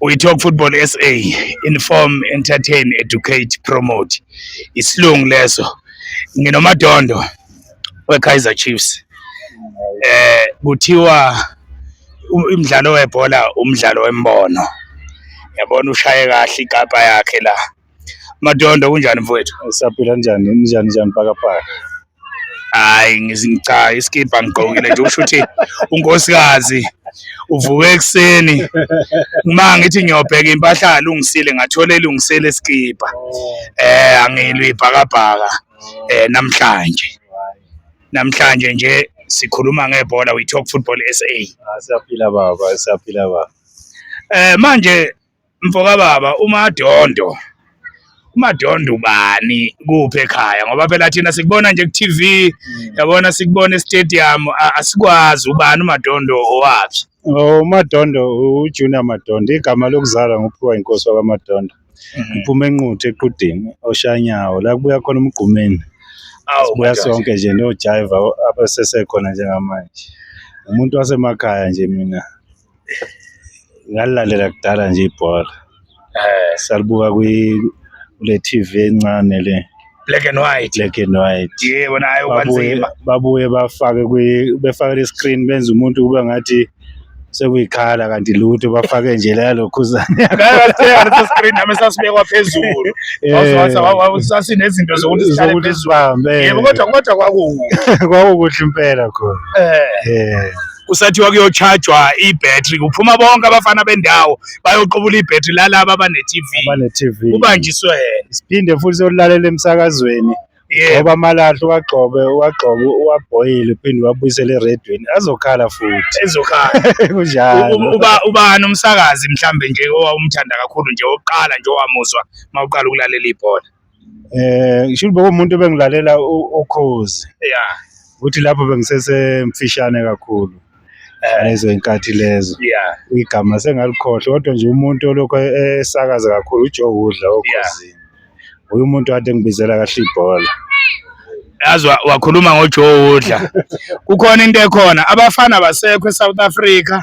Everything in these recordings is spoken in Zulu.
We Talk Football SA, inform, entertain, educate, promote. Isilungu leso. Nginomadondo weKaizer Chiefs. Kuthiwa umdlalo webhola umdlalo wembono. Yabona ushaye kahle igaba yakhe la. Madondo kunjani mfowethu? Siyaphila kanjani? Njani phaka? Hayi ngizincha iskipha ngigqokile nje usho ukuthi unkosikazi uvuke ekseni uma ngithi ngiyobheka impahla alungisile ngathola elungisele iskipha angilwi ibhakabhaka namhlanje nje sikhuluma ngebhola We Talk Football SA. Siyaphila baba. Manje mfoka baba umadondo ubani kuphi ekhaya ngoba phela thina sikubona nje ku TV yabona sikubona e-stadium asikwazi ubani umadondo owaphi. Umadondo uJunior Madondo, igama lokuzalwa nguphiwa inkosi wakwaMadondo. Ngiphume enquthe equdeni oshanyawo la kubuya khona umgqumeni. Sibuya sonke nje noJiva abasesekhona njengamanje. Umuntu wasemakhaya nje mina. Ngalalela kudala nje ibhola. Salibuka kule TV encane le Black and white. Yebo nayo kanzima. Babuye befake le screen benza umuntu kube ngathi sekuyikhala kanti lutho bafake nje la lokhuzana. Ngeke screen nami sasibekwa phezulu. Sasinezinto zokuthi sihlale phezulu. Yebo kodwa kwakukuhle impela khona. Kusathiwa kuyochargewa i-battery kuphuma bonke abafana bendawo bayoqobula i-battery lalaba abane-TV kubanjiswe yena. Siphinde futhi siyolalela emsakazweni ngoba amalahlo uwabhoyile uphinde wabuyisele eredweni azokhala futhi kunjalo. Ubani umsakazi mhlambe nje owawumthanda kakhulu nje oqala nje owamuzwa mawuqala ukulalela ibhola? Ngisho ukuthi umuntu bengilalela Ukhozi ukuthi lapho bengisesemfishane kakhulu lezo inkathi lezo igama sengalikhohle kodwa nje umuntu olokho esakaza kakhulu uJoe Hudla okhosini uyu umuntu kade ngibizela kahle ibhola. Yazwa wakhuluma ngoJoe Hudla. Kukhona into ekhona abafana basekho eSouth Africa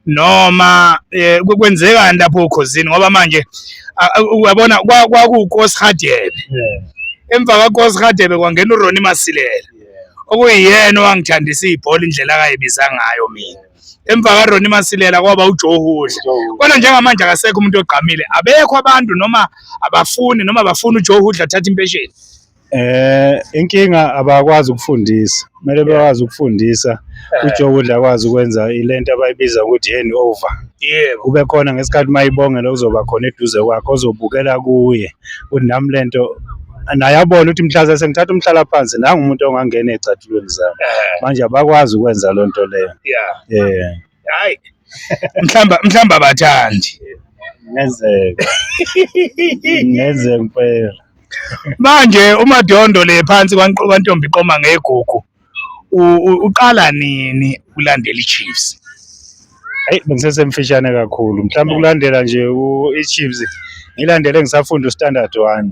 noma kwenzekani lapho ukhosini ngoba manje uyabona kwakuNkosi Radebe. Emva kwaNkosi Radebe kwangena uRonnie Masilela. Okuyiyena owangithandisa ibhola indlela akayibiza ngayo mina. Emva kaRonnie Masilela kwaba uJoe Hudla. Kodwa njengamanje akasekho umuntu ogqamile. Abekho abantu noma bafuna uJoe Hudla athathe impesheni. Inkinga abakwazi ukufundisa. Kumele bakwazi ukufundisa uJoe Hudla akwazi ukwenza ilento abayibiza ukuthi handover. Yebo. Kube khona ngesikhathi mayibongela uzoba khona eduze kwakhe ozobukela kuye. Uthi nami lento naye abona ukuthi mhlaza sengithatha umhlala phansi nanga umuntu ongangena ecathulweni zami. Manje abakwazi ukwenza lonto leyo. Hayi. Mhlamba abathandi. Ngeze ngempela. Manje umadondo le phansi kwaNtombi iqoma ngegugu. Uqala nini ulandela iChiefs? Bengisesemfishane kakhulu. Mhlawumbe ukulandela nje iChiefs ngilandele ngisafunda uStandard 1.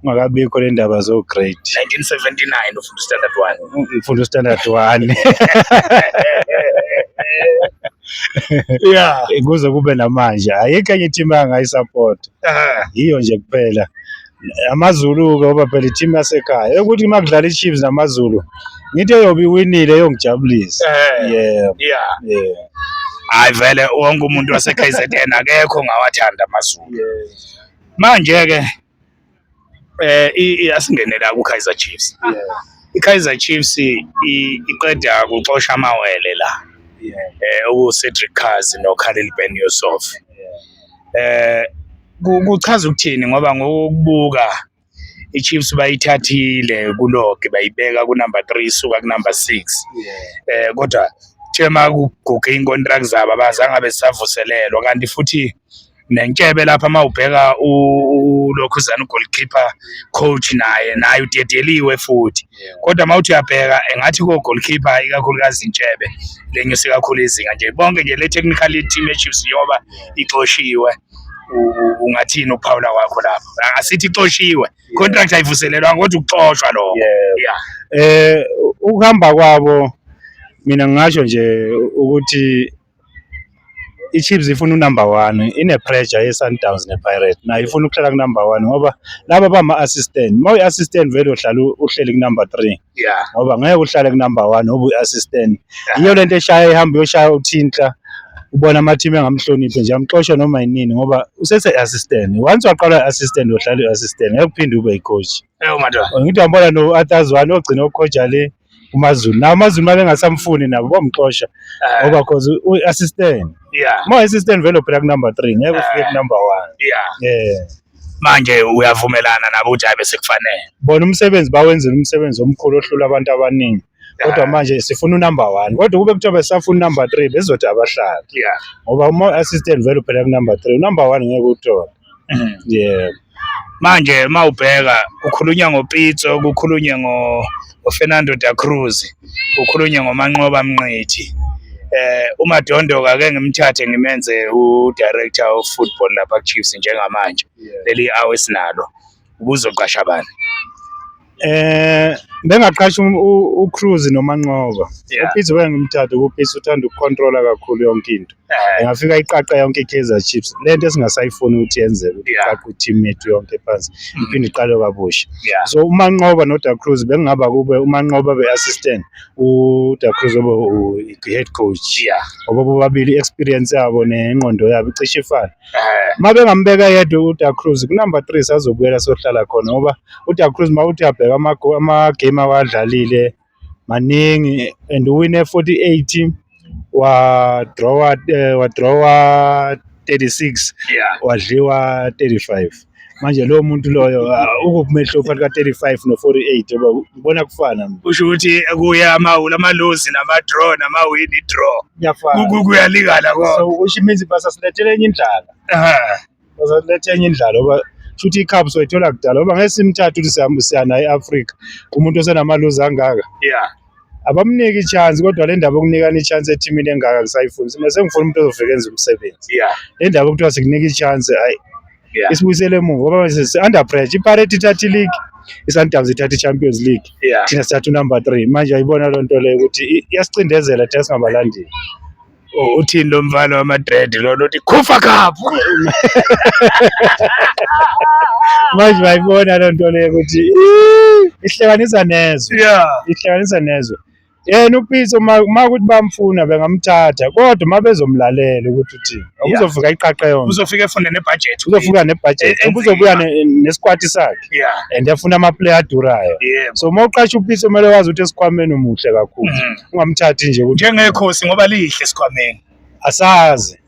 Ungakabikho le ndaba zo grade. 1979 ufunda uStandard 1. Ngifunda uStandard 1. Kuze kube namanje ayikho enye team angayisupport. Yiyo nje kuphela. AmaZulu ke ngoba phela i-team yasekhaya ukuthi makudlala iChiefs namaZulu ngithi eyobe iwinile yongijabulisa. Hayi vele wonke umuntu waseKZN akekho ngawathanda amaZulu. Manje ke asingenela kuKaizer Chiefs. iKaizer Chiefs iqeda kuxosha amawele la. uCedric Kazi noKhalil Ben Yusuf. Kuchaza ukuthini ngoba ngokubuka iChiefs bayithathile kulogi bayibeka ku number 3 suka ku number 6. Kodwa thema kuguge incontract zabo abazange besavuselelwa kanti futhi nenkebe lapha mawubheka uLokhuzana goalkeeper coach naye udedeliwe futhi. Kodwa mawuthi uyabheka engathi ko goalkeeper ikakhulukazi intshebe lenyuse kakhulu izinga nje bonke nje le technical team yeChiefs yoba ixoshiwe. Ungathini ukuphawula kwakho lapha? Asithi ixoshiwe, contract ayivuselelwa kodwa ukuxoshwa lo. Ukuhamba kwabo mina ngisho nje ukuthi i-Chiefs ifuna unumber 1 ine-pressure ye-Sundowns ne-Pirates nayo ifuna ukuhlala ku-number 1 ngoba laba bama-assistant uma uyi-assistant vele uhlala uhleli ku-number 3 ngoba ngeke uhlale ku-number 1 ngoba uyi-assistant iyo lento eshaya ihamba uyoshaya uthintla ubona ama-team engamhloniphi nje amxosha noma yinini ngoba usese-assistant once waqala i-assistant uhlala i-assistant ngeke uphinde ube yi-coach ngithi wambona no-Athazwane ogcina ukhoja le uMaZulu nawo uMaZulu uma bengasamfuni nabo bomxosha ngoba cause uyi-assistant uma uyi-assistant vele uphela ku-number 3 ngeke ufike ku-number 1 manje uyavumelana nabo ukuthi abe sekufanele bona umsebenzi bawenzela umsebenzi omkhulu ohlula abantu abaningi kodwa manje sifuna unumber 1 kodwa kube kuthiwa besafuna unumber 3 bezothi abahlali ngoba uma assistant vele uphela ku-number 3 unumber 1 ngeke uthole manje mawubheka kukhulunywa ngoPitso kukhulunywe ngoFernando da Cruz kukhulunywe ngoManqoba Mnqithi uMadondo ake ngimthathe ngimenze u-director of football lapha ku-Chiefs njengamanje leli hour esinalo ubuzoqasha bani bengaqasha uCruz noManqoba uPitso bengimthatha uPitso uthanda ukucontrola kakhulu yonke into engafika iqaqa yonke iKaizer Chiefs lento esingasayifuni ukuthi yenzeke ukuthi iqaqa i-team yethu yonke phansi iphinde iqale kabusha so uManqoba noDa Cruz bekungaba kube uManqoba be-assistant uDa Cruz head coach ngoba bobabili i-experience yabo nengqondo yabo icishe ifana uma bengambeka yedwa uDa Cruz ku-number 3 sazobuyela sohlala khona ngoba uDa Cruz uma uthi abheka ama-game awadlalile maningi and uwine 48 wadrowa 36 wadliwa 35 manje lo muntu loyo ukumehlo phakathi ka-35 no-48 ubona kufana usho ukuthi kuya ama-lose nama-draw nama-win draw kuyalingana so usho means basasilethele enye indlala basasilethele enye indlala ngoba futhi i-cups wayithola kudala ngoba ngeke simthathe ukuthi siyana e-Africa umuntu osenama-lose angaka abamniki i-chance kodwa le ndaba yokunikana i-chance ethimini engaka kusayifuni sengifuna umuntu ozofika enza umsebenzi le ndaba yokuthiwa sikunika i-chance hayi isibuyisele emuva ngoba under pressure iPirates ithatha i-league i-Sundowns ithatha i-Champions League thina sithatha unumber 3 manje ayibona loo nto leyo ukuthi iyasicindezela thina singabalandeli uthini lo mfana wama-dread lona uthi Kufa Cup manje bayibona loo nto leyo ukuthi ihlanganisa nezwe yena uPitso uma ukuthi bamfuna bengamthatha kodwa uma bezomlalela ukuthi uthini uzofika iqaqa yonke uzofika efune nebudget uzofika nebudget uzobuya nesquad sakhe and efuna ama-player adurayo so uma uqasha uPitso kumele wazi ukuthi esikhwameni umuhle kakhulu ungamthathi nje ukuthi njengekhosi ngoba lihle esikhwameni asazi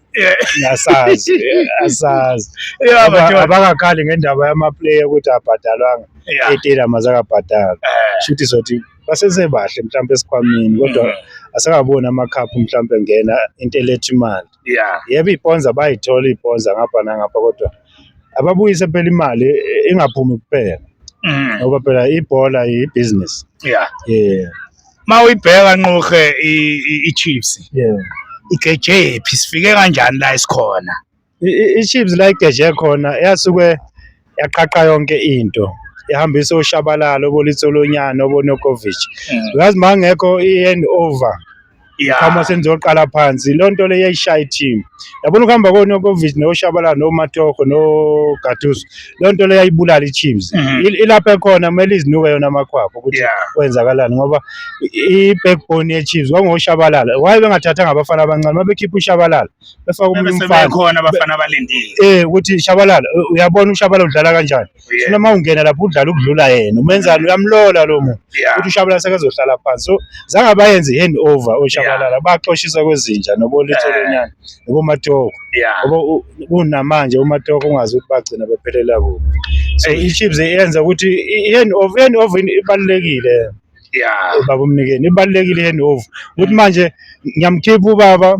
abakakhali ngendaba yama-player ukuthi abhadalwanga etela mazakabhadala shuthi sothi basesebahle mhlawumbe esikhwameni kodwa asakaboni amakhaphu mhlawumbe ngena into eletha imali yebo iy'ponza bayithola iy'ponza ngapha nangapha kodwa ababuyise phela imali ingaphumi kuphela ngoba phela ibhola ibhizinisi ma uyibheka Nquhe i-Chiefs igeje phi sifike kanjani la esikhona i-Chiefs la igeje khona yasuke yaqaqa yonke into ihambisa uShabalala obolitsolonyana oboNokovic uyazi mangekho i-hand over kama senzoqala phansi lo nto le yayishaya i-team yabona ukuhamba koNokovic noShabalala noMatoko noGatuso lo nto le yayibulala i-Chiefs ilapha khona kumele izinuke yona amakhwapha ukuthi kwenzakalani ngoba i-backbone ye-Chiefs kwakungoShabalala waye bengathathanga abafana abancane uma bekhipha uShabalala befaka umuntu umfana khona abafana abalindile ukuthi Shabalala uyabona uShabalala udlala kanjani noma ungena lapho udlala ukudlula yena umenzani uyamlola lo muntu ukuthi uShabalala sekezohlala phansi so zange bayenze i-hand over oShabalala baxoshisa kwezinja nobolitsolonyana noboMatoko ngoba kunamanje uMatoko ungazi ukuthi bagcina bephelela kuphi so i-Chiefs yenza ukuthi i-hand over ibalulekile baba umnikeni ibalulekile i-hand over ukuthi manje ngiyamkhipha ubaba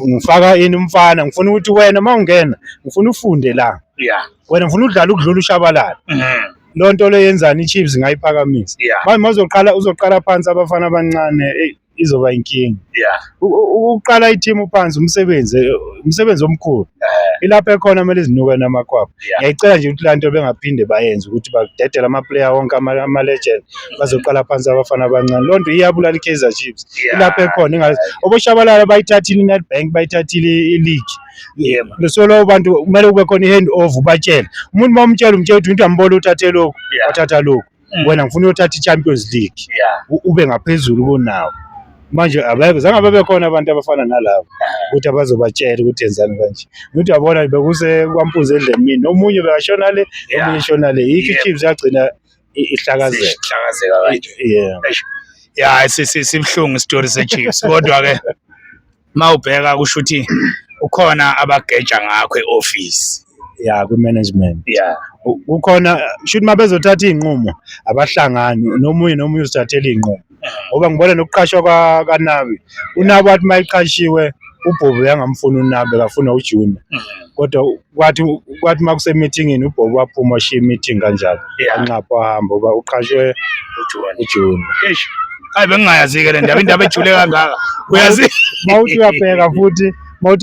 ngifaka ini umfana ngifuna ukuthi wena uma ungena ngifuna ufunde la wena ngifuna udlala ukudlula uShabalala lo nto le yenzani i-Chiefs ngayiphakamisa manje uzoqala phansi abafana abancane izoba inkinga uqala i-team phansi umsebenzi omkhulu ilapha ekhona kumele izinuke namakhwapha. Ngiyayicela nje ukuthi lanto bengaphinde bayenze ukuthi badedele ama-player wonke ama-legend bazoqala phansi abafana abancane. Lonto iyabulala i-Kaizer Chiefs. Ilapha ekhona oBoshabalala bayithathile i-Nedbank bayithathile i-league. Lesolo bantu kumele kube khona i-hand over ubatshele. Umuntu mawumtshela umtshela ukuthi ambole uthathe lokho wathatha lokho. Wena ngifuna ukuthatha i-Champions League. Ube ngaphezulu kunawo. Manje zange babe khona abantu abafana nalabo ukuthi abazobatshela ukuthi enzani kanje. Ukuthi yabona bekuse kwampunze endlemini nomunye bekashona le omunye shona le. I-Chiefs yagcina ihlakazeka kanje. Sibhlungu istory se-Chiefs kodwa ke mawubheka kusho ukuthi ukhona abageja ngakho e-office ku-management. Kukhona should mabezothatha iy'nqumo abahlangani nomunye uzithathela iy'nqumo. Ngoba ngibona nokuqashwa kaNabi. uNabi wathi mayiqashiwe uBhobby yangamfuna uNabi akafuna uJunior. Kodwa kwathi makusemeetingini uBhobby waphuma washiya imeeting kanjalo. Anqapha wahamba ngoba uqashwe uJunior. Hayi bengingayazi-ke le indaba ejule kangaka. Uyazi mawuthi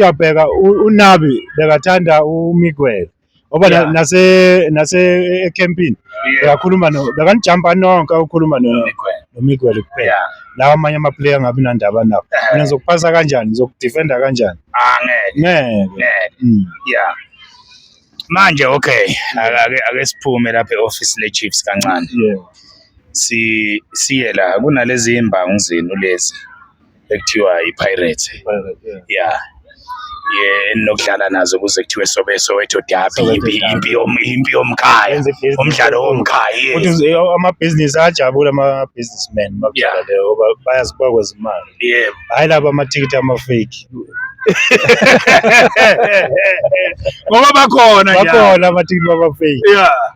uyabheka uNabi bekathanda uMiguel. Ngoba nase ecampini bekakhuluma bekanijampa nonke ukukhuluma noMiguel kuphela. Lawa amanye ama-player angabi nandaba nawo. Mina ngizokuphasa kanjani ngizokudefenda kanjani? Ngeke. Manje okay ake siphume lapha e-office le-Chiefs kancane. Siye la kunalezi imbangu zenu lezi ekuthiwa i-Pirates. Nokudlala nazo kuze kuthiwe Soweto derby, impi yomkhaya, umdlalo womkhaya. Ukuthi amabhizinisi ajabule ama-businessmen bakudlala leyo ngoba bayazi bakwenza imali. Hayi laba amathikithi ama-fake. Ngoba bakhona amathikithi ama-fake.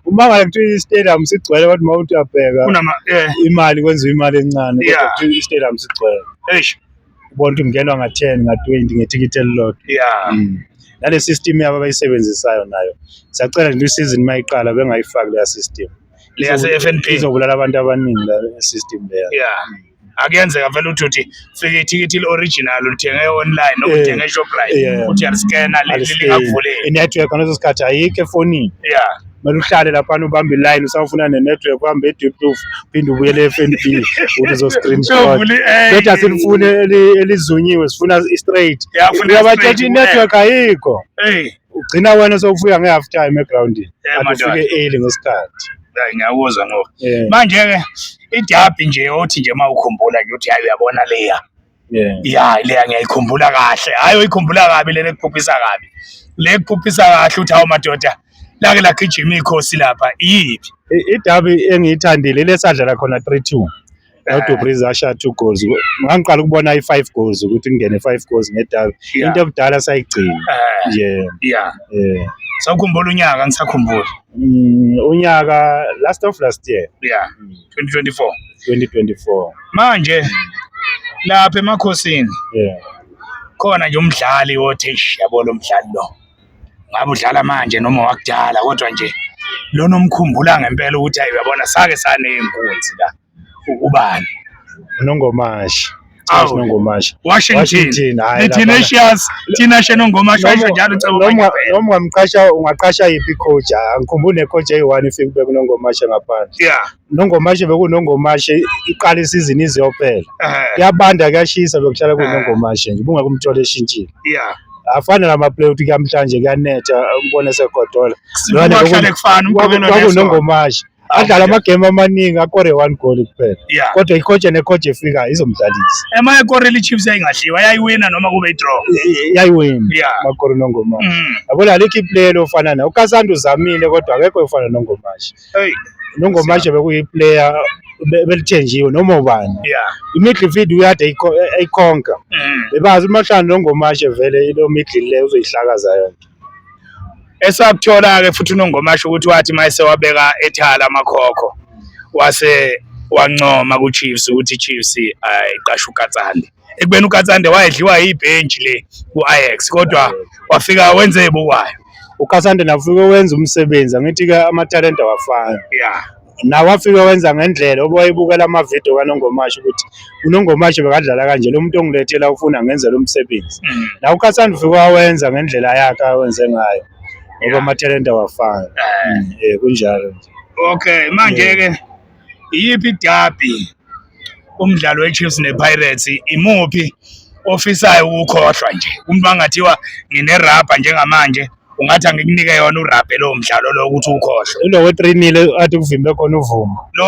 Uma ngabe kuthiwa i-stadium sigcwele bathi mawuthi uyabheka imali kwenziwa imali encane kodwa kuthiwa i-stadium sigcwele. Ubona ukuthi kungenwa nga-10 nga-20 ngethikithi elilodwa. Nale system yabo abayisebenzisayo nayo siyacela nje isizini mayiqala bengayifaki leya system. Leya se-FNB izobulala abantu abaningi la system leya. Akuyenzeka vele uthi fike ithikithi original uthenge online nokuthenge Shoprite uthi yaliscanner lingakuvuleki. I-network ngaleso sikhathi ayikho efonini. Manje uhlale lapha ubambe iline usawufuna ne-network uhambe eDeepproof phinde ubuyele e-FNB ukuthi uzo-screenshot. Kodwa silifune elizunyiwe sifuna i-straight. Uyabatshela i-network ayikho. Ugcina wena sowufika nge-half time egroundini. Ufike early ngesikhathi. Ngiyakuzwa ngoba manje-ke idabi nje othi nje uma ukhumbula nje uthi hayi uyabona leya leya ngiyayikhumbula kahle. Hayi uyikhumbula kabi le ekuphuphisa kabi. Le ekuphuphisa kahle uthi hawu madoda lake lagijima ikhosi lapha iyiphi? Idabi engiyithandile lesadlala khona 3-2. uDupreez asha 2 goals. Ngangiqala ukubona i5 goals ukuthi kungene 5 goals ngedabi. Into ebudala sayigcina. Sawukhumbula unyaka ngisakhumbula. Unyaka last year. 2024. Manje lapha emakhosini khona nje umdlali othi yabo lo mdlali lo. Ngabe udlala manje noma wakudala kodwa nje lona umkhumbula ngempela ukuthi hayi uyabona sake saneyinkunzi la. Ubani? uNongomashi. Washington. The tenacious Nongomashi washo njalo noma ungaqasha yiphi coach angikhumbule necoach eyi1 ifike kube kuNongomashi ngaphandle. uNongomashi bekuNongomashi iqala isizini iziyophela. Kuyabanda kuyashisa bekuhlala kuNongomashi nje ubungeke umthole eshintshile. Afana lama-play ukuthi kamhlanje kuyanetha ubone segodola. Kwakunongomashi adlala amagame amaningi akore 1 goal kuphela. Kodwa icoach necoach efika izomdlalisa. Ema ekorela iChiefs ayingahliwa yayiwina noma kube i-draw. Yayiwina makore uNongomashi. Yabona alikho iplayer ofana naye. uKasanda uzamile kodwa akekho ofana noNongomashi. uNongomashi bekuyi-player belithenjiwe noma ubani. I-midfield uyade ayikhonka. Bebazi uMahlane noNgomashi vele ilo middle le uzoyihlakaza yonke. Esakuthola-ke futhi uNongomashi ukuthi wathi mayese wabeka ethala amakhokho wase wancoma ku-Chiefs ukuthi iChiefs ayiqashe uKatsande. Ekubeni uKatsande wayedliwa yibhenji le ku-Ajax kodwa wafika wenze ebukwayo. uKatsande nafike wenza umsebenzi angithi-ke amathalente awafani. nawe wafika wenza ngendlela obayibukela ama-video kaNongomasho ukuthi uNongomasho bekadlala kanje lo muntu ongilethela ufuna ngenze lo msebenzi nawe uKhasandu ufike wawenza ngendlela yakhe awenze ngayo ngoba amathalente awafani kunjalo nje. Okay, manje-ke iyiphi idabi umdlalo we-Chiefs ne-Pirates imuphi ofisayo ukukhohlwa nje? Umuntu angathiwa ngine-rubber njengamanje ungathi angikunike yona urabhe lowo mdlalo lo ukuthi ukhohlwe. Lo we-3-0 athi kuvimbe khona uvumo. Lo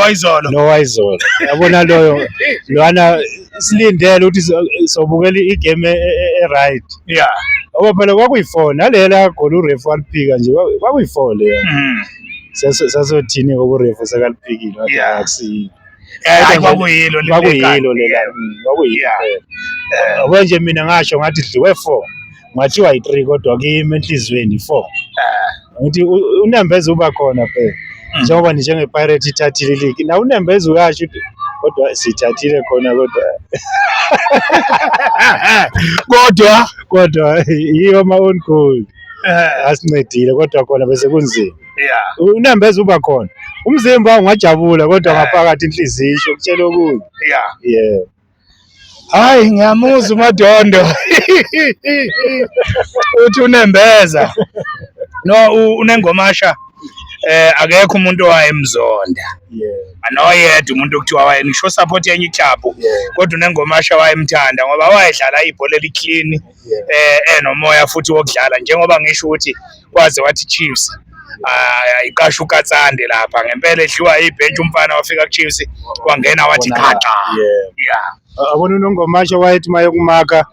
wayizolo. Yabona loyo lwana silindele ukuthi sobukela igame e-right. Yeah. Ngoba phela kwakuyi-4 nalela goal urefu waliphika nje kwakuyi-4 leyo. Sasothini ngoba urefu sekaliphikile akusiyilo. Kwakuyilo lela. Kwakuyilo. Ngoba nje mina ngasho ngathi dliwe 4. Ngathiwa yi-3 kodwa kimi enhlizweni 4. Ngithi uNembeza uba khona phela. Njengoba njenge-Pirate ithathile league. Na uNembeza uyasho kodwa sithathile khona kodwa yiyo ama own goal. Asincedile kodwa khona bese kunzima. Yeah. uNembeza uba khona. Umzimba ungajabula kodwa ngaphakathi inhliziyo isho ukutshela ukuthi. Yeah. Hayi ngiyamuzwa uMadondo. Uthi uNembeza. No uNengomasha akekho umuntu owayemzonda. Anoyedwa umuntu okuthiwa wayenisho support yenye club kodwa uNengomasha wayemthanda ngoba wayedlala ibhola eliclean enomoya futhi wokudlala njengoba ngisho ukuthi kwaze wathi Chiefs iqasha uKatsande lapha ngempela edliwa ibench umfana wafika kuChiefs wangena wathi qaqa. Abona uNongomasho wayethi maye kumaka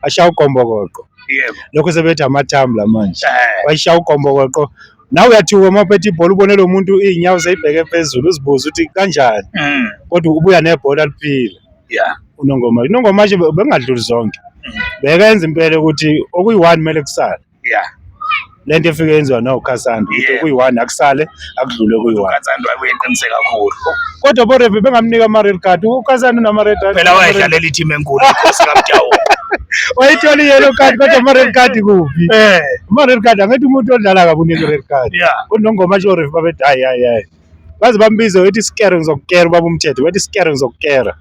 ashaya uGombokoqo. Yebo. Lokho sebethi amathambula manje. Wayishaya uGombokoqo. Nawe uyathuka uma uphethe ibhola ubone lo muntu inyawo seyibheke phezulu uzibuza ukuthi kanjani. Kodwa ubuya nebhola liphila. Yeah. uNongomasho bengadluli zonke. Bekenza impela ukuthi okuyi1 kumele kusale. Yeah. Lento efike yenziwa noKhasandu ukuthi okuyi1 akusale akudlule kuyi1. uKhasandu wayeqiniseka kakhulu. Kodwa borefu bengamnika ama-red card uKhasandu nama-red card. Phela wayedlalela i-team enkulu iNkosi kaMtawu. Wayithola i-yellow card kodwa ama-red card kuphi? Ama-red card angithi umuntu odlala kabi unika i-red card. uNongomasho orefu babethi hayi. Baze bambize wethi scare ngizokukera ubaba umthetho wethi scare ngizokukera.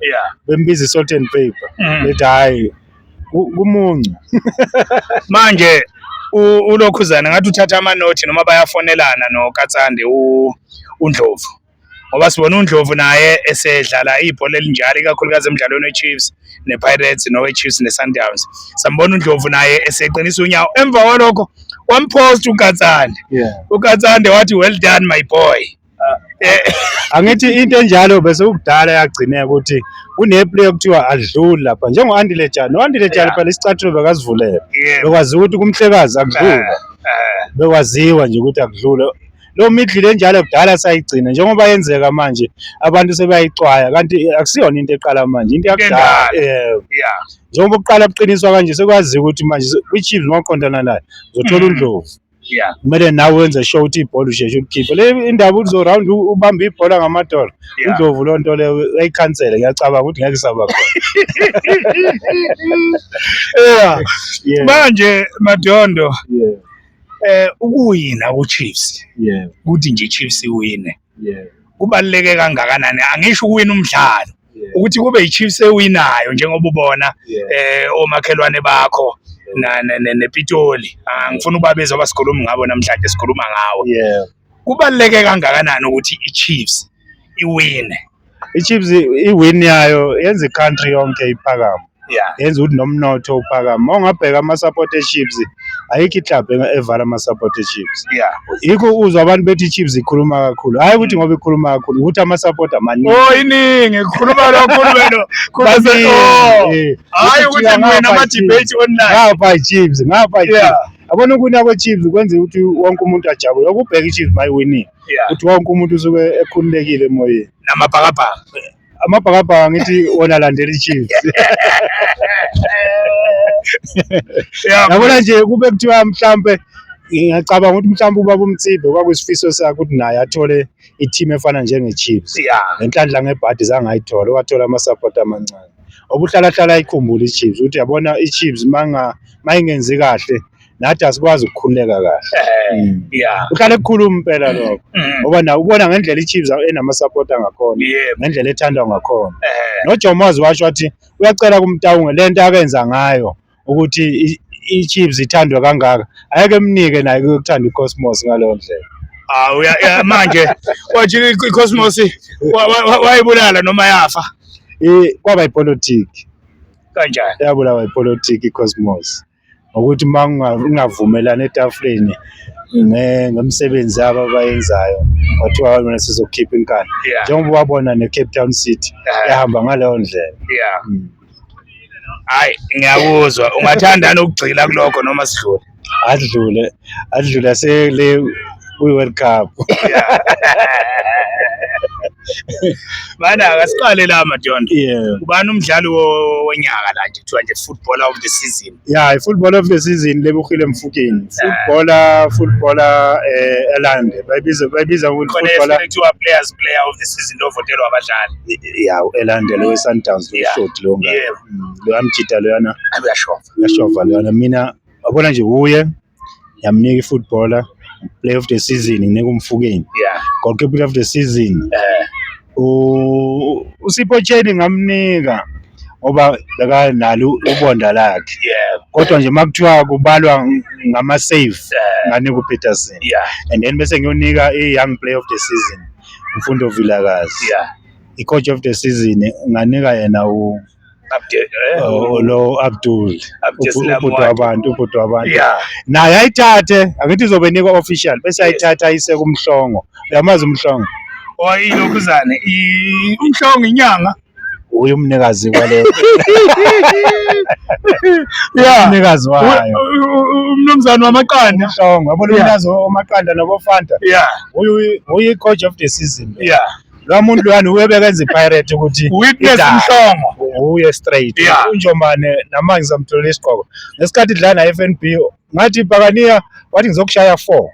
Bembiza i-salt and pepper. Bethi hayi kumuncu. Manje uLokhuzana ngathi uthatha amanothi noma bayafonelana noKatsande uNdlovu ngoba sibona uNdlovu naye esedlala ibhola elinjalo ikakhulukazi emidlalweni weChiefs nePirates noweChiefs neSundowns. Sambona uNdlovu naye eseqinisa unyawo emva kwalokho wampost uKatsande. uKatsande wathi well done my boy. Angithi into enjalo bese ukudala yagcineka ukuthi kuneplay okuthiwa adluli lapha njengo-Andile Jani phela isicathulo bekazivulela bekwazi ukuthi kumhlekazi akudlula bekwaziwa nje ukuthi akudlule lo midlile enjalo kudala sayigcina njengoba yenzeka manje abantu sebayicwaya kanti akusiyona into eqala manje into yakudala njengoba uqala buqiniswa kanje sekwaziwa ukuthi manje kwi-Chiefs mawuqondana naye uzothola uNdlovu. Kumele nawe wenze show ukuthi ibhola usheshe ulikhiphe le indaba uzoround ubamba ibhola ngamadolo uNdlovu lo nto leyo ayikhansele ngiyacabanga ukuthi ngeke isaba khona. Manje Madondo ukuwina kuChiefs ukuthi nje Chiefs iwine kubaluleke kangakanani? Angisho ukuwina umdlalo ukuthi kube iChiefs ewinayo njengoba ubona omakhelwane bakho nePitoli angifuna ukubabiza abasikhuluma ngabo namhlanje sikhuluma ngawo. Kubaluleke kangakanani ukuthi iChiefs iwine? iChiefs iwin yayo yenza iCountry yonke iphakama. Yenza ukuthi nomnotho uphakama. Mawungabheka ama-support eChiefs ayikho iclub evala ama-support eChiefs. Yikho uzwa abantu bethi iChiefs ikhuluma kakhulu. Hayi ukuthi ngoba ikhuluma kakhulu ukuthi ama-support amaningi. Iningi ikhuluma kakhulu wena. Hayi ukuthi mina ama-debate online. Ngapha iChiefs. Abona ukuna kweChiefs kwenza ukuthi wonke umuntu ajabule. Ukubheka iChiefs mayiwinile. Ukuthi wonke umuntu usuke ekhululekile emoyeni. Namabhakabhaka. Amabhakabhaka ngithi wona landela iChiefs. Yabona nje kube kuthiwa mhlambe ngiyacabanga ukuthi mhlambe ubaba uMtsibe kwakuyisifiso sakhe ukuthi naye athole i-team efana njengeChiefs. Lenhlanhla ngebhadi zangayithola wathola ama-support amancane. Obuhlala ayikhumbula iChiefs ukuthi yabona iChiefs mayingenzi kahle nathi asikwazi ukukhululeka kahle. Yeah. Uhlale kukhuluma impela lokho ngoba na ubona ngendlela iChiefs enama-support angakhona ngendlela ethandwa ngakhona. noJomozi washo wathi uyacela kuMtaungu lento akenza ngayo ukuthi iChiefs ithandwe kangaka ayeke emnike naye ukuthanda iCosmos ngaleyo ndlela. Manje wathi iCosmos wayibulala noma yafa kwaba ipolitiki kanjani? Yabulawa ipolitiki iCosmos ukuthi ungavumelana etafuleni ngomsebenzi abo abayenzayo wathiwa wena sizokhipha inkani njengoba wabona neCape Town City yahamba ngaleyo ndlela. Hayi ngiyakuzwa ungathandana ukugcila kulokho noma sidlule adlule sele kwi-World Cup. Bana akasiqale la Madondo. Ubani umdlali wonyaka la nje kuthiwa nje footballer of the season? I-footballer of the season Lebohile Mofokeng. Footballer Elande. Bayibiza ukuthi footballer player of the season ovotelwa abadlali. Elande lo Sundowns lo shot lo lo amjita loyana uyashova loyana mina wabona nje uye yamnika ifootballer player of the season nginika uMofokeng. Goalkeeper of the season uSipho Tsheni ngamnika ngoba beka nalo ubonda lakhe. Kodwa nje makuthiwa kubalwa ngama-save nganika uPeterson. And then bese ngiyonika i-young player of the season Mfundo Vilakazi. I-coach of the season nganika yena lo Abdul ubhuti wabantu naye ayithathe angithi izobe official bese ayithatha ayise kuMhlongo. Uyamazi uMhlongo? Ilokhuzane uMhlongo inyanga uye umnikazi kwaleyo umnikazi wayo umnumzane wamaqanda uMhlongo yabona umnikazi wamaqanda nabofanta uye coach of the season. Lo muntu lwana uyebekenza iPirate ukuthi Witness Mhlongo uye straight uNjomane namanje ngizamtholela isiqhoko ngesikhathi idlala na FNB ngathi Bhakaniya wathi ngizokushaya 4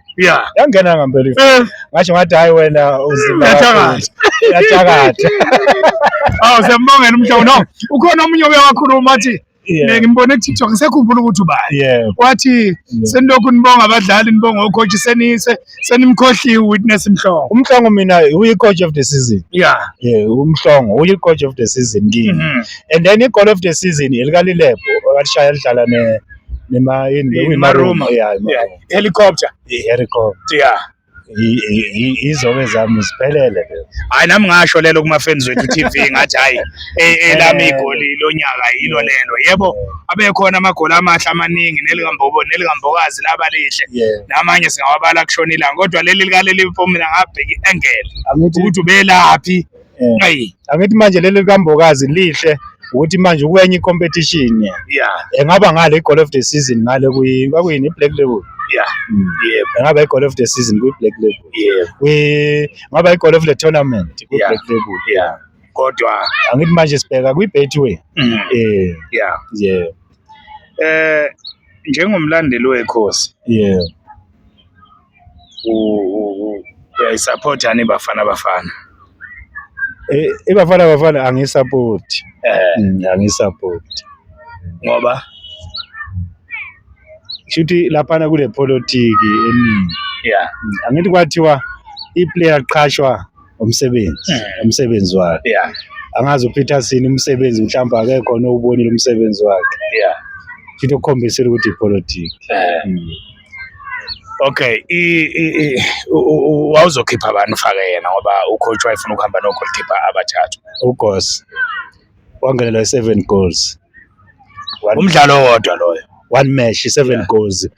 yangena ngempela ngasho ngathi hayi wena uzima yathakatha. Siyambongela Mhlongo. No ukhona omunye oyakhuluma athi ngimbone kuTikTok ngisekhumbula ukuthi ubani wathi senilokhu nibonga abadlali nibonga ucoach senimkhohliwe Witness Mhlongo. uMhlongo mina uyi coach of the season. uMhlongo uyi coach of the season kimi. And then i-goal of the season elikaLilepo akashaya lidlala Maruma helicopter. Izobe zami ziphelele. Hayi nami ngasho lelo kuma-fans wethu TV ngathi hayi elami igoli lonyaka yilo lelo. Yebo abekhona amagoli amahle amaningi nelikambokazi laba lihle namanye singawabala kushona ilanga kodwa leli likaLilepo mina ngabheka i-angle ukuthi ubelaphi. Angithi manje leli likambokazi lihle ukuthi manje ukwenye i-competition engaba ngale i-goal of the season ngale kwakuyini i-Black Label. Ngaba i-goal of the season kwi-Black Label. Ngaba i-goal of the tournament kwi-Black Label. Kodwa angithi manje sibheka kwi-Betway. Njengomlandeli wekhosi uyayisupport ani Bafana? iBafana angisupport. Angisupport ngoba shuthi laphana kule politiki eningi. Angithi kwathiwa i-player qhashwa umsebenzi wakhe. Angazi uPeterson umsebenzi mhlawumbe akekho nowubonile umsebenzi wakhe. Shuthi ukukhombisela ukuthi ipolitiki. Okay, wawuzokhipha abantu ufake yena ngoba ucoach wayefuna ukuhamba no-goalkeeper abathathu. uGos wangenelwa 7 goals. Umdlalo owodwa loyo. One match 7 goals.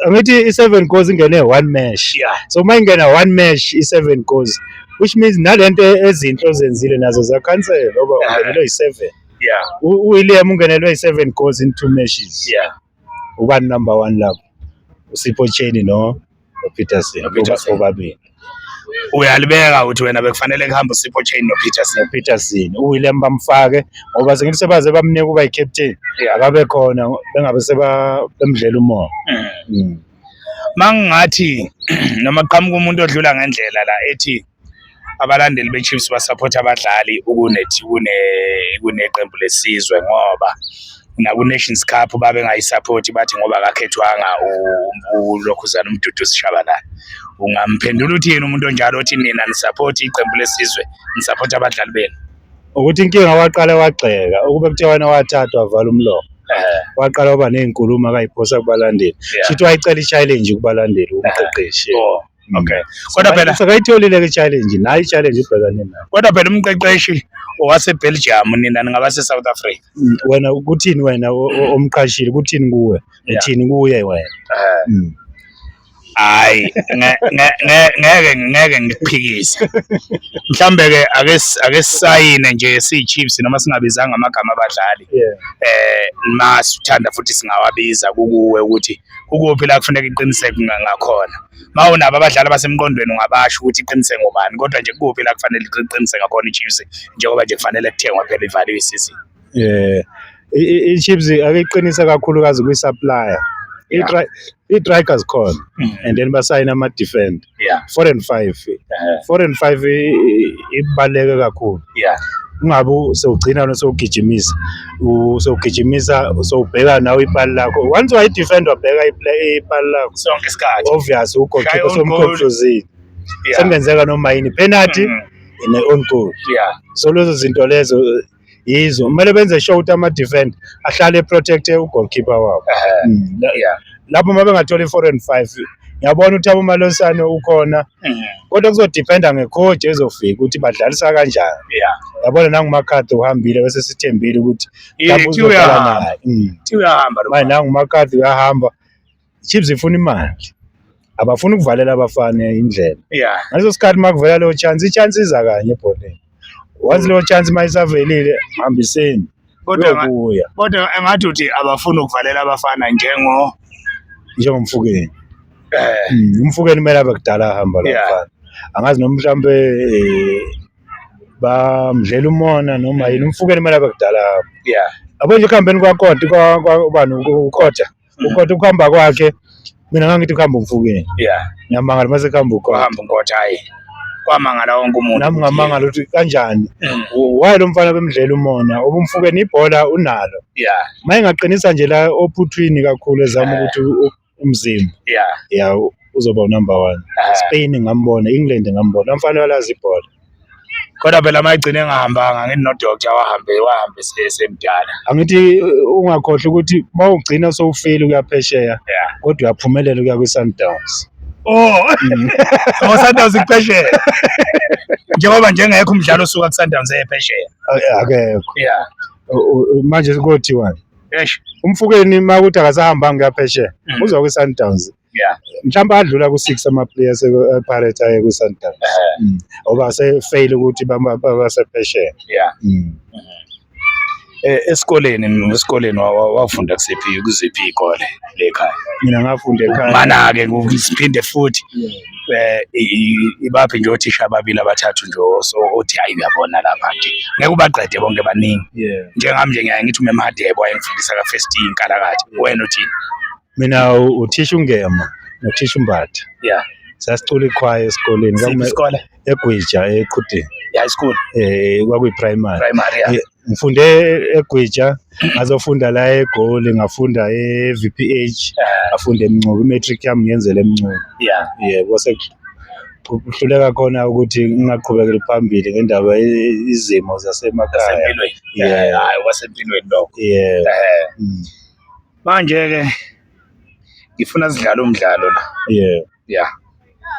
Angithi i7 goals ingene one match. So mayingena one match i7 goals which means nalento ezinhle ozenzile nazo zakhansela ngoba ungenelwe i7. uWilliam ungenelwe i7 goals in 2 matches. Ubani number 1 lapho? uSipho Tsheni noPeterson bobabili. Uyalibeka ukuthi wena bekufanele kuhambe uSipho Tsheni noPeterson. uWilliam bamfake ngoba sengithi sebaze bamnika kuba yi-captain akabe khona bengabe bemdlela umoya. Mangathi noma qhamuka umuntu odlula ngendlela la ethi abalandeli beChiefs basupport abadlali kuneqembu lesizwe ngoba naku-Nations Cup babengayisupport bathi ngoba akakhethwanga uLokhuzana Mduduzi Shabalala. Ungamphendula uthini umuntu onjalo othi nina nisupport iqembu lesizwe nisupport abadlali benu? Ukuthi inkinga waqala wagxeka ukube kuthiwa wena wathathwa wavala umlomo. Waqala waba nezinkulumo akayiphosa kubalandeli. Shithi wayicela i-challenge kubalandeli umqeqeshi. Okay. Kodwa phela sekayitholile ke challenge, nayo i-challenge ibhekane nayo. Kodwa phela umqeqeshi waseBelgium nina ningaba se-South Africa. Wena kuthini wena omqashile kuthini kuwe? Uthini kuye wena? Hayi ngeke ngikuphikise. Mhlambe ke ake sisayine nje siyi-Chiefs noma singabizanga amagama abadlali. Masithanda futhi singawabiza kukuwe ukuthi kukuphi la kufanele iqiniseke ngakhona. Mawunabo abadlali basemqondweni ungabasho ukuthi iqiniseke ngobani, kodwa nje kuphi la kufanele iqiniseke ngakhona i-Chiefs njengoba nje kufanele kuthengwa phela ivaliwe isizini. I-Chiefs akeqinisa kakhulukazi kwi-supplier. I-strikers khona and then basayina ama-defender 4 and 5. 4 and 5 ibaluleke kakhulu. Ungabe sewugcina sewugijimisa sewubheka nawe ipali lakho. Once wayi-defend wabheka ipali lakho sonke isikhathi, obvious ugoalkeeper somcontrolzini sengenzeka noma yini penalty in own goal. So lezo zinto lezo yizo kumele benze sure ukuthi ama-defender ahlale protecte ugoalkeeper wabo. Lapho uma bengathola i-4 and 5 ngiyabona ukuthi abomalosane ukhona, kodwa kuzodependa ngecoach ezofika ukuthi badlalisa kanjani. Yabona nanguMakhadi uhambile bese sithembile ukuthi uyahamba manje nanguMakhadi uyahamba. Chiefs ifuna imali, abafuna ukuvalela abafana indlela. Ngaleso sikhathi makuvela leyo chance, i-chance iza kanye ebholeni. Once leyo chance mayisavelile hambiseni kodwa engathi uthi abafuna ukuvalela abafana njengomfukeni. Umfukeni kumele abe kudala ahamba la mfana. Angazi noma mhlambe bamdlela umona noma yini, umfukeni kumele abe kudala ahamba. Yabo nje kuhambeni kwaKoti kwabani uKota. uKota ukuhamba kwakhe mina ngangithi kuhamba umfukeni. Ngiyamangala mase kuhamba uKota. Hayi kwamangala wonke umuntu. Nami ngamangala ukuthi kanjani waye lo mfana bemdlela umona obumfukeni ibhola unalo. Maye ngaqinisa nje la ophuthwini kakhulu ezama ukuthi umzimba uzoba u-number 1. Spain ngambona, England ngambona, amfana walazi ibhola. Kodwa phela mayigcine engahambanga ngithi no-doctor wahambe semdala. Angithi ungakhohlwa ukuthi mawugcina sowufile ukuyaphesheya kodwa uyaphumelela ukuya kwi-Sundowns. Sundowns iphesheya njengoba njengekho umdlalo osuka ku-Sundowns ephesheya akekho. Manje sikothiwani umfukeni makuthi akasahambanga kuyaphesheya uza kwi-Sundowns. Mhlawumbe adlula ku-6 ama-players e-Pirates aye kwi-Sundowns oba sefail ukuthi basephesheya. Esikoleni wafunda kuziphi iy'kole lekhaya? Mina ngafunda ekhaya. Mana-ke siphinde futhi ibaphi nje othisha ababili abathathu nje othi hayi uyabona lapha nje ngeke ubaqede bonke baningi. Njengami nje ngiyaye ngithi uMemadebo wayengifundisa ka-first inkalakatha. Wena uthini? Mina uthisha uNgema nothisha uMbatha. Sasicula ikhwaya esikoleni eGwija eQhudeni. High school? Kwakuyi-primary. Ngifunde eGwija ngazofunda la eGoli, ngafunda e-VPH, ngafunda eMncube. I-matric yami ngiyenzela eMncube. Kwase kuhluleka khona ukuthi ngingaqhubekeli phambili ngendaba izimo zasemakhaya. Hayi wasempilweni lokho. Manje-ke ngifuna sidlale umdlalo la.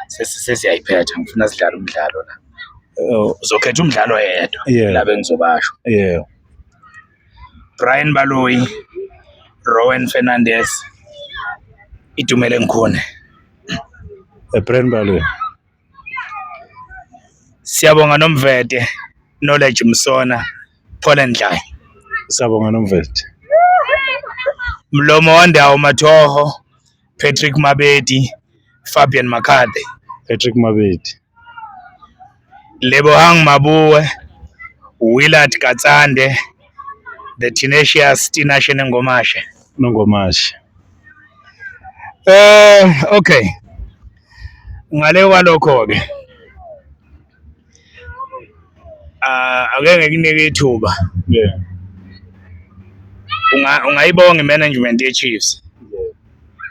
Sesiyayiphetha, ngifuna sidlale umdlalo la. Uzokhetha umdlalo oyedwa la bengizobasho. Brian Baloyi, Rowan Fernandez, Itumele Nkhune. Brian Baloyi. Siyabonga Nomvete, Knowledge Msona, Paul Ndlayi. Siyabonga Nomvete. Mlomo Wandawo Mathoho, Patrick Mabedi, Fabian Makhade. Patrick Mabedi. Lebohang Mabuwe, Willard Katsande, the Tenacious Tinashe Ngomashe. Okay. Ngale kwalokho ke. Ake ngikunike ithuba. ungayibonga imanagement ye-Chiefs,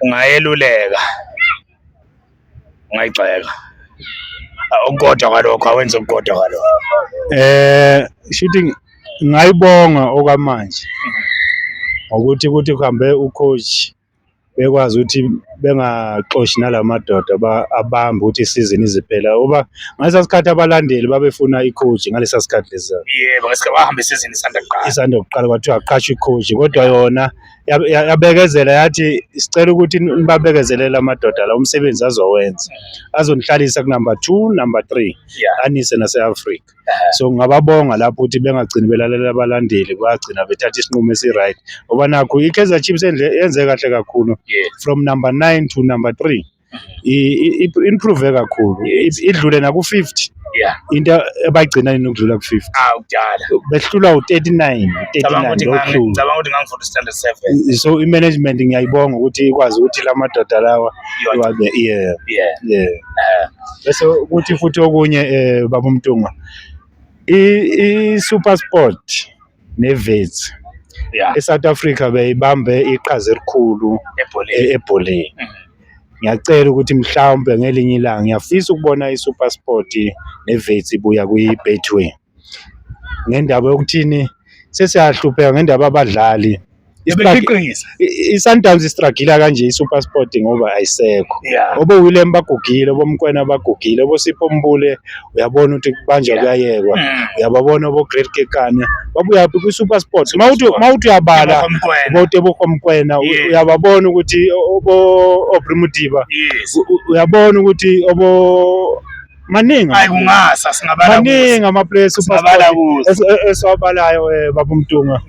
ungayeluleka, ungayigxeka ukukodwa kwalokho, awenze ukukodwa kwalokho. Shooting ngayibonga okwamanje ukuthi kuhambe ucoach bekwazi ukuthi bengaxoshi nalamadoda abamba ukuthi isizini iziphela uba ngalesa sikhathi abalandeli babefuna icoach ngalesa sikhathi lesa. Yebo, ngesikhathi wahamba isizini isanda kuqala kwathiwa aqashe icoach kodwa yona yabekezela yathi sicela ukuthi nibabekezelele amadoda la umsebenzi azowenza azonihlalisa ku number 2 number 3 anise nase-Africa. So ngababonga lapho ukuthi bengagcini belalela abalandeli bagcina bethatha isinqumo esi-right ngoba nakho i-Kaizer Chiefs yenze kahle kakhulu from number 9 to number 3 improve kakhulu idlule naku-50 into ebayigcina nokudlula ku-50 kudala behlulwa u-39 ngicabanga ukuthi ngangifunda standard 7. So i-management ngiyayibonga ukuthi ikwazi ukuthi la madoda lawa bese ukuthi futhi okunye baba uMtunga i-Super Sport ne-Wits eSouth Africa beyibambe iqhaza elikhulu ebholeni. Ngiyacela ukuthi mhlawumbe ngelinye ilanga ngiyafisa ukubona i-Super Sport ne-Wits ibuya kwi-Betway ngendaba yokuthini sesiyahlupheka ngendaba abadlali i-Sundowns istragila kanje i-Super Sport ngoba ayisekho. Obo Willem bagugile, obo Mkwena bagugile, obo Sipho Mbule uyabona ukuthi kubanjwa kuyayekwa, uyababona obo Great Kekane babuya kwi-Super Sport. Mawuthi uyabala obo Mkwena uyababona ukuthi obo Primudiba uyabona ukuthi obo maningi kungasa singabala maningi ama-players Super Sport esiwabalayo baba uMtunga.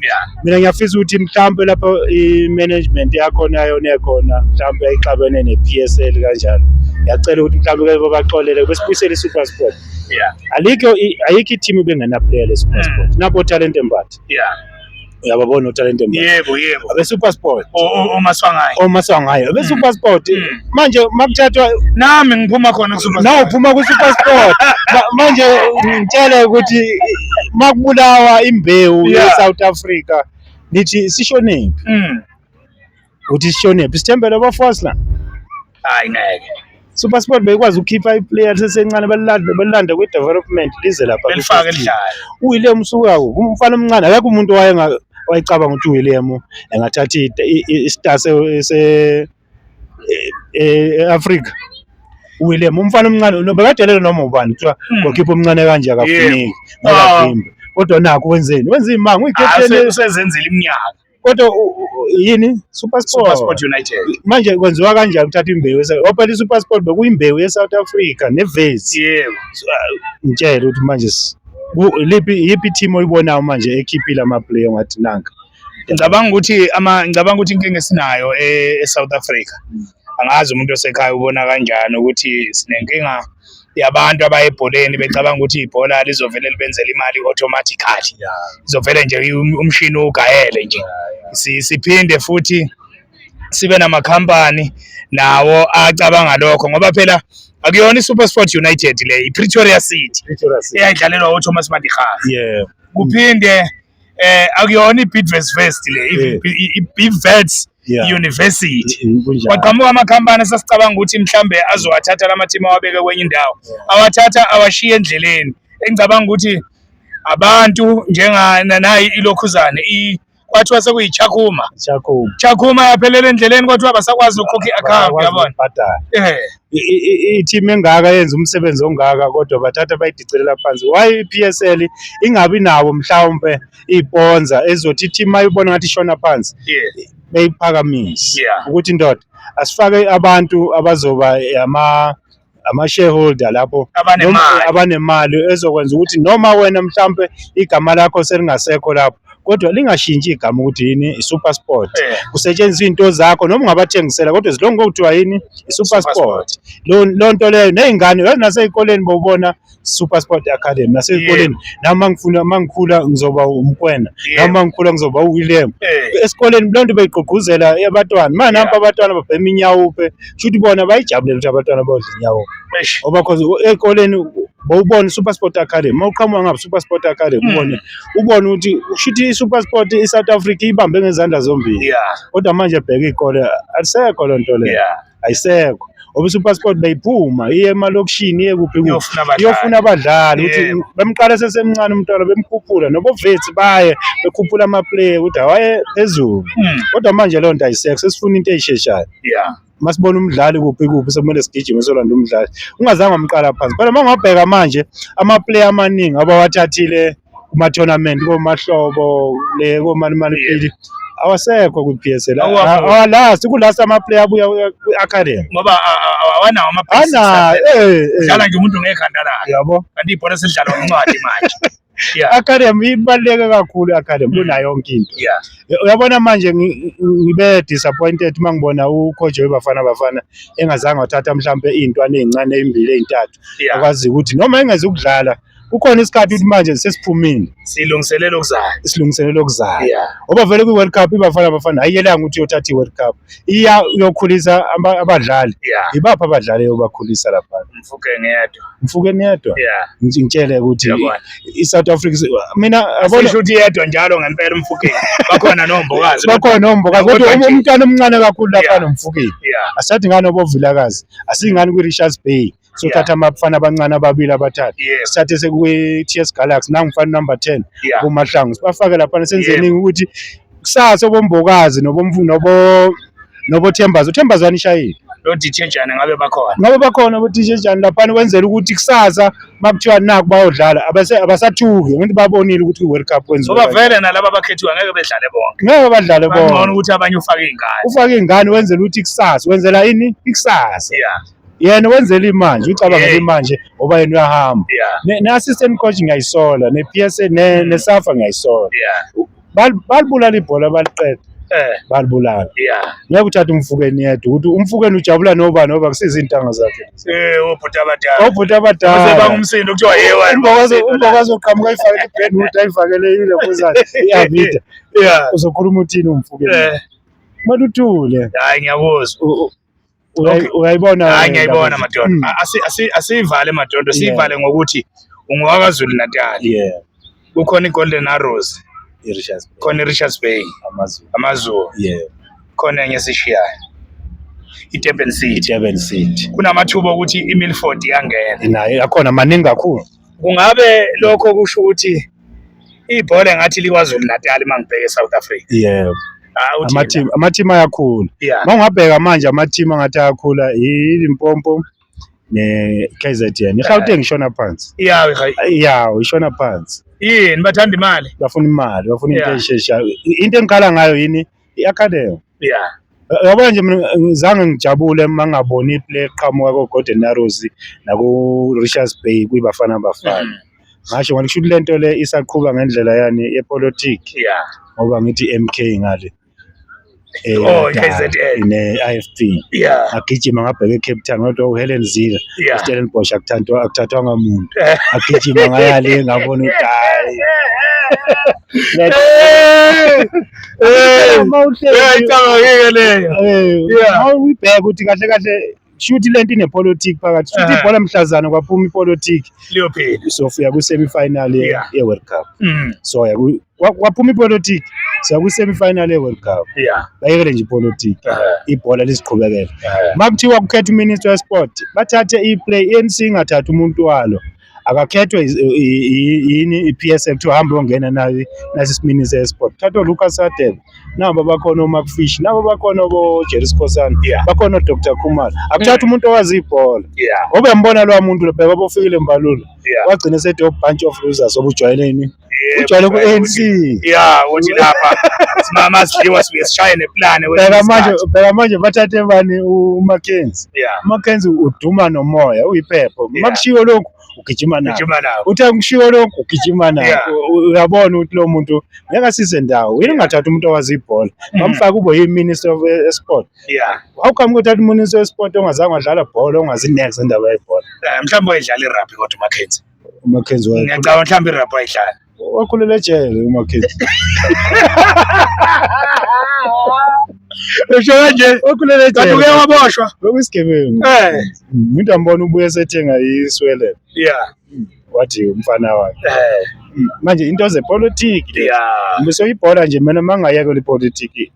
Mina ngiyafisa ukuthi mhlawumbe lapho i-management yakhona yona ekhona mhlawumbe ayixabene ne-PSL kanjalo ngiyacela ukuthi mhlawumbe babaxolele besibuyisele i-Super Sport. Ayikho i-team bengena-player le-Super Sport nabo talent embathi uyababona utalent embathi. Yebo abe-Super Sport omaswangayo abe-Super Sport manje makuthathwa nami ngiphuma khona ku-Super Sport. Nawe uphuma ku-Super Sport manje ngitshele ukuthi makubulawa imbewu ye-South Africa nithi sishonephi uthi sishonephi sithembele abafosla hayi ngeke Super Sport bekwazi ukukhipha i-player sesencane belilande kwi-development lize lapha belifake elidlala. uWilliam Sukawu umfana omncane akekho umuntu wayecabanga ukuthi uWilliam engathatha i-star e-Africa. uWilliam umfana omncane nobekadelele noma ubani kuthiwa ngokhipha omncane kanje akafuneki ngakavimba kodwa nakho wenze imanga uyikapteni usezenzile iminyaka kodwa yini Super Sport United manje kwenziwa kanjani ukuthatha imbewu phela i-Super Sport bekuyimbewu ye-South Africa ne-Wits. Ngitshela ukuthi manje yiphi team oyibonayo manje ekhiphile ama-player ngathi nanka ngicabanga ukuthi inkinga esinayo e-South Africa angazi umuntu osekhaya ubona kanjani ukuthi sinenkinga yabantu abayebholeni becabanga ukuthi ibhola lizovele libenzele imali automatically izovele nje umshini ugayele nje. Siphinde futhi sibe namakhampani nawo acabanga lokho ngoba phela akuyona i-Super Sport United le i-Pretoria City eyayidlalelwa uThomas Madikhazi. Kuphinde akuyona i-Bidvest West le i-Bidvest University kwaqhamuka amakhampani esasicabanga ukuthi mhlambe azowathatha lamathimi awabeke kwenye indawo awathatha awashiya endleleni. Engicabanga ukuthi abantu nayi ilokhuzane kwathiwa sekuyiChakuma yaphelela endleleni kwathiwa basakwazi ukukhokha i-account yabona. I-team engaka yenza umsebenzi ongaka kodwa bathatha bayidicelela phansi. Why i-PSL ingabi nawo mhlawumbe iyiponza ezothi i-team ayibona ngathi ishona phansi beyiphakamise ukuthi ndoda asifake abantu abazoba ama-shareholder lapho abanemali ezokwenza ukuthi noma wena mhlawumbe igama lakho selingasekho lapho kodwa lingashintshi igama ukuthi yini i-Super Sport kusetshenziswa into zakho noma ungabathengisela kodwa zilonke kuthiwa yini i-Super Sport. Lo nto leyo ney'ngane yazi nasey'koleni bawubona Super Sport Academy nasey'koleni nami mangikhula ngizoba uMkwena nami mangikhula ngizoba uWilliam. Esikoleni loo nto beyigqugquzela abantwana manje nampa abantwana babhema inyawupe shuthi bona bayijabulela ukuthi abantwana bodla inyawupe ngoba cause ey'koleni bawubona Super Sport Academy mawuqhamuka ngabe Super Sport Academy ubone ukuthi ushithi iSuper Sport iSouth Africa ibambe ngezandla zombili kodwa manje bheka izikole alisekho lonto le ayisekho ngoba iSuper Sport beyiphuma iye emalokishini iye kuphi iyofuna abadlali ukuthi bemqala sesemncane umntwana bemkhuphula nobovethi baye bekhuphula amaplayer ukuthi awaye phezulu kodwa manje leyo nto ayisekho sesifuna into eyisheshayo masibona umdlali kuphi sekumele sigijime solanda umdlali ungazange amqala phansi phela mangabheka manje amaplayer amaningi abawathathile kuma tournament komahlobo le komani phili awasekho ku-PSL awalast kulast amaplayer abuya ku-academy ngoba awanawo ama-basics dlala nje umuntu ngekhanda lakhe yabo kanti ibhola selidlalwa ngencwadi manje academy ibaluleke kakhulu i-academy kunayo yonke into uyabona manje ngibe disappointed uma ngibona ucoach weBafana engazange wathatha mhlawumbe iy'ntwana ey'ncane ey'mbili ey'ntathu akwazi ukuthi noma engezi ukudlala kukhona isikhathi ukuthi manje sesiphumile silungiselela okuzayo ngoba vele kwi-World Cup iBafana ayiyelanga ukuthi iyothatha i-World Cup iyokhulisa abadlali ibaphi abadlali eyobakhulisa lapha Mfukeni yedwa ngitshele ukuthi iSouth Africa mina abona ukuthi yedwa njalo ngempela Mfukeni bakhona nombokazi kodwa umntwana omncane kakhulu lapha noMfukeni asathi ngane obovilakazi asingani kwi-Richards Bay sothatha abafana abancane ababili abathathu sithathe sekwi-TS Galaxy nangifana number 10 kuMahlangu sibafake lapha senzeni ukuthi kusasa obombokazi noboThembazo uThembazwane ishayile Dithejane ngabe bakhona boDithejane lapha wenzela ukuthi kusasa makuthiwa naku bayodlala abasathuki ukuthi babonile ukuthi iWorld Cup kwenziwa ngoba vele nalabo abakhethiwe ngeke bedlale bonke ngeke badlale bonke ngcono ukuthi abanye ufake ingane wenzela ukuthi kusasa wenzela ini ikusasa yena wenzela imanje ucabanga imanje ngoba yena uyahamba ne-assistant coach ngiyayisola ne-PSA ne-SAFA ngiyayisola balibulala ibhola baliqeda balibulala ngeke uthathe Umfukeni yedwa ukuthi Umfukeni ujabula nobani ngoba kusiza intanga zakhe obhuti abadala bangumsindo kuthiwa umbokazi oqhamuka ayifakele iBrandwood ayifakelekile kuzana iyavida uzokhuluma uthini Umfukeni kumele uthule hayi ngiyakuzwa uyayibona ngiyayibona madondo asivale madondo sivale ngokuthi ungowakaZulu Natal kukhona iGolden Arrows khona iRichards Bay Amazulu khona enye esishiyayo iDurban City kunamathuba ukuthi iMilford iyangena nayo yakhona maningi kakhulu kungabe lokho kusho ukuthi ibhola engathi likwaZulu Natal mangibheke eSouth Africa amateam ayakhula mawungabheka manje amateam angathi ayakhula iLimpopo ne-KZN iGauteng ishona phansi ishona phansi yini bathanda imali bafuna into esheshayo into engikhala ngayo yini i-academy yabona nje mina ngizange ngijabule mangaboni iplay eqhamuka ko-Golden Arrows naku-Richards Bay kwiBafana ngasho ngisho ukuthi lento le isaqhuba ngendlela yani yepolitiki ngoba ngithi MK ngale KZN ne-IFP agijima ngabheka eCape Town kodwa uHelen Zille uStellenbosch akuthathwanga muntu agijima ngayale ngabona ukuthi hayi mawubheka ukuthi kahle kahle shuthi lento inepolitiki phakathi shuthi ibhola mhlazana kwaphuma ipolitiki sofika kwi-semi-final ye-World Cup so kwaphuma ipolitiki siya kwi-semi-final ye-World Cup bayekele nje ipolitiki ibhola lisiqhubekele makuthiwa kukhetha uminister wesport bathathe iplay ANC ingathatha umuntu walo akakhethwe yini i-PSL kuthiwa hambe ongena nayo nasi isiminister wesport thatha uLucas Radebe nabo bakhona uMarkfish nabo bakhona oJerry Skhosana bakhona uDr Khumalo akuthatha umuntu owazi ibhola ngoba yambona lowa muntu lebheka obofikile Mbalulu wagcina sethi bunch of losers obujwayeleni ujwayele ku-ANC uthi lapha simama sidliwa sibuye sishaye neplane bheka manje bathathe bani uMackenzie uMackenzie uduma nomoya uyiphepho makushiwo lokhu ugijima nawo uthi akushiwo lokhu ugijima nawo uyabona ukuthi lo muntu ngeke asize ndawo yini ungathatha umuntu owazi ibhola bamfaka ube yi-minister of sport how come ukuthatha uminister wesport ongazange wadlala ibhola ongazi next indaba yebhola mhlawumbe wayedlala irugby kodwa uMackenzie ngiyacabanga mhlawumbe irugby ayidlala wakhulele ejele uMackenzie usho kanje wakhulele ejele kanti uke waboshwa ngokwesigebengu umuntu ambona ubuye sethenga iswelele wathi umfana wakhe manje into zepolitiki yeah bese ibhola nje mina mangayeke lepolitiki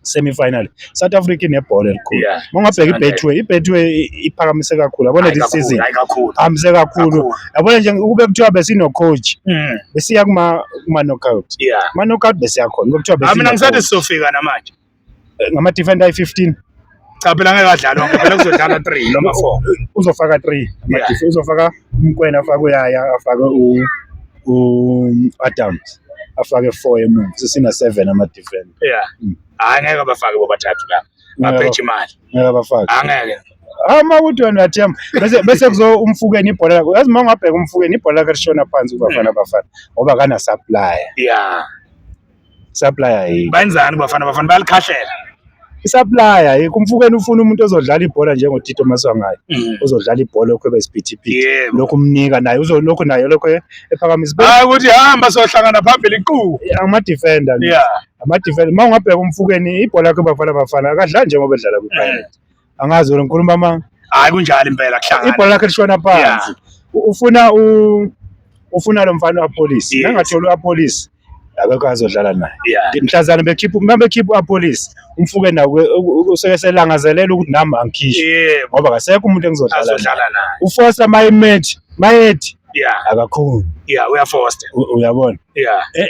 semi-final South Africa inebhola elikhulu Yeah. mangabheka iBetway iphakamise kakhulu yabona this season hayi kakhulu hambise kakhulu yabona nje kube kuthiwa besino coach besiya kuma knockout yeah ma knockout besiyakhona kube kuthiwa mina besino ngisathi sizofika namanje ngama defender ay15 cha phela ngeke adlalwa ngoba phela kuzodlala 3 noma 4 uzofaka 3 uzofaka umkwena afake uyaya afake Adams afake 4 emuva sesina 7 ama defender yeah hayi ngeke abafake bobathathu la baphethe imali ngeke abafake angeke uthi wena uyathemba bese kuzo umfukeni ibhola lakho yazi mawungabheka umfukeni ibhola lakho lishona phansi kubafana abafana ngoba kana supplier yeah supplier yini bayenzani bafana bayalikhahlela isupplier kumfukeni ufuna umuntu ozodlala ibhola njengoTito Maswangayo uzodlala ibhola lokho besiphithi lokho umnika naye uzolokho naye lokho ephakamisa hayi ukuthi hamba sohlangana phambili qhu ama defender yeah ama defender mawungabheka umfukeni ibhola lakho bafana akadlala njengoba edlala kuPirates angazi wena ngikhuluma ama hayi kunjalo impela kuhlangana ibhola lakhe lishona phansi ufuna lo mfana wapolice nangathola upolice akekho azodlala naye mhlazana bekhipha upolice umfuke nawe usekeselangazelela ukuthi nami angikhishwe ngoba kasekho umuntu engizodlala naye ufoster mayethi akakhulu uyafoster uyabona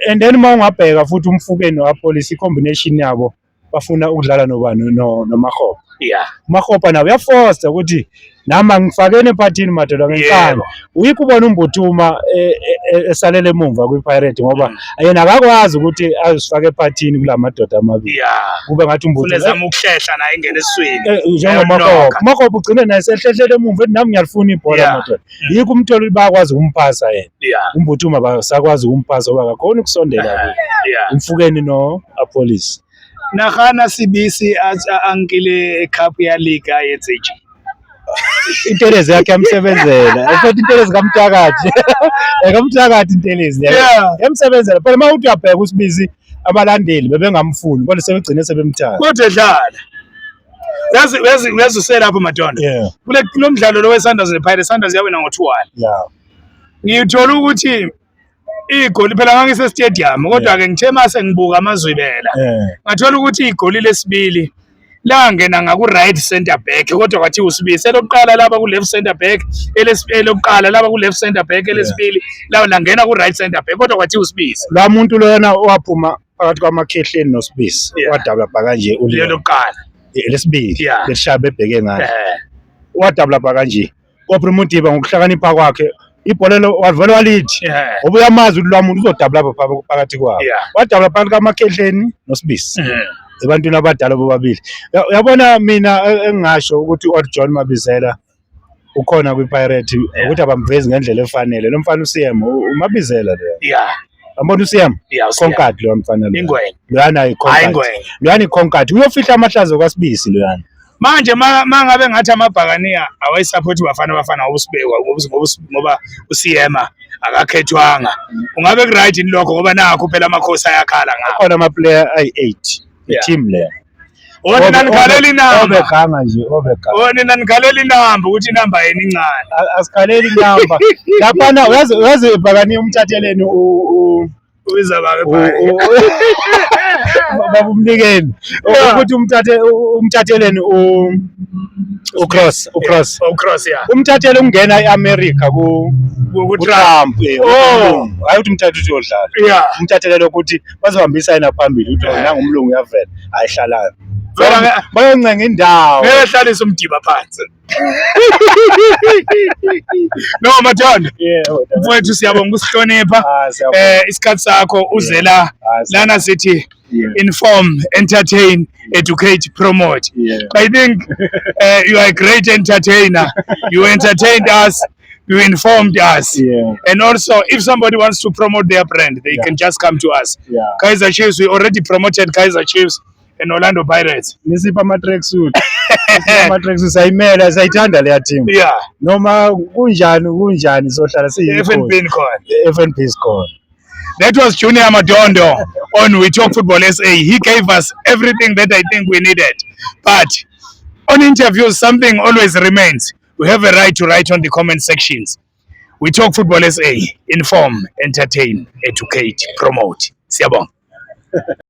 and then mawungabheka futhi umfukeni wapolice icombination yabo bafuna ukudlala nobani noMakgopa uMakgopa nawe uyafoster ukuthi nami angifakene ephathini madoda ngenkani uyikho ubona uMbuthuma esalele emuva kwiPirates ngoba yena akakwazi ukuthi azifake ephathini kula madoda amabili kube ngathi uMbuthuma uzama ukuhlehla naye ingene eswini njengoMakgopa ugcine naye sehlehlele emuva ethi nami ngiyalifuna ibhola madoda yikho umtholi bayakwazi ukumphasa yena uMbuthuma basakwazi ukumphasa ngoba akakhona ukusondela umfukeni noApolice nagana Sibisi ankile cup ya league ayetseji intelezi yakhe yamsebenzela efuthi intelezi kaMthakathi kaMthakathi intelezi yamsebenzela phela mawuthi uyabheka uSibisi abalandeli bebengamfuni kodwa sebegcine sebemthanda kodwa edlala yazi uselapho Madondo kulo mdlalo lo weSundowns nePirates Sundowns yawina ngo2-1 ngithola ukuthi igoli phela ngangise stadium kodwa ke ngithe mase ngibuka amazwibela ngathola ukuthi igoli lesibili langena ngaku right center back kodwa kwathi uSibisi elokuqala lapha ku left center back elokuqala lapha ku left center back elesibili lawo langena ku right center back kodwa kwathi uSibisi la muntu lona waphuma phakathi kwamakhehleni noSibisi wadabula bhaka nje ulelokuqala lesibili lesishaba ebheke ngayo wadabula bhaka nje wapromotiba ngokuhlakanipha kwakhe ibholelo wavela walithi ngoba uyamazi ukuthi lwamuntu uzodabula lapha phakathi kwabo wadabula phakathi kwamakhehleni noSibisi ebantwini abadala bobabili uyabona mina engingasho ukuthi uJohn Mabizela ukhona kwiPirates ukuthi abamvezi ngendlela efanele lo mfana uCM uMabizela le yabona uCM Concord lo mfana lo loyana loyana iConcord uyofihla amahlazo kwaSibisi loyana manje mangabe ngathi amabhakaniya awayisupport bafana ubusibekwa ngoba uCM akakhethwanga ungabe ku right lokho ngoba nakho phela amakhosi ayakhala ngakho khona ama player ay8 team le wona nanikhalela inamba obeganga nje wona nanikhalela inamba ukuthi inamba yeni incane asikhalela inamba lapha uyazi ibhakaniya umthatheleni babumnikeni ukuthi umthatheleni uCross umthathele ungena eAmerica ku Trump hayi ukuthi umthathe uyodlala umthathele lokuthi bazohambisa yena phambili ukuthi nanga umlungu uyavela ayihlalayo bayoncenga indawo ngehlalisa umdiba phansi no Madondo mfowethu siyabonga ukusihlonipha isikhathi sakho uzela lana sithi inform, entertain, educate, promote. I think you are a great entertainer. You entertained us, you informed us. And also, if somebody wants to promote their brand, they can just come to us. Kaizer Chiefs, we already promoted Kaizer Chiefs and Orlando Pirates. Nisipha ama-tracksuit. Ama-tracksuit sayimela sayithanda leya team. Noma kunjani sohlala FNB khona. FNB is gone. That was Junior Madondo on We Talk Football SA. He gave us everything that I think we needed. But on interviews, something always remains. We have a right to write on the comment sections. We talk Football SA, inform, entertain, educate, promote. Siyabonga.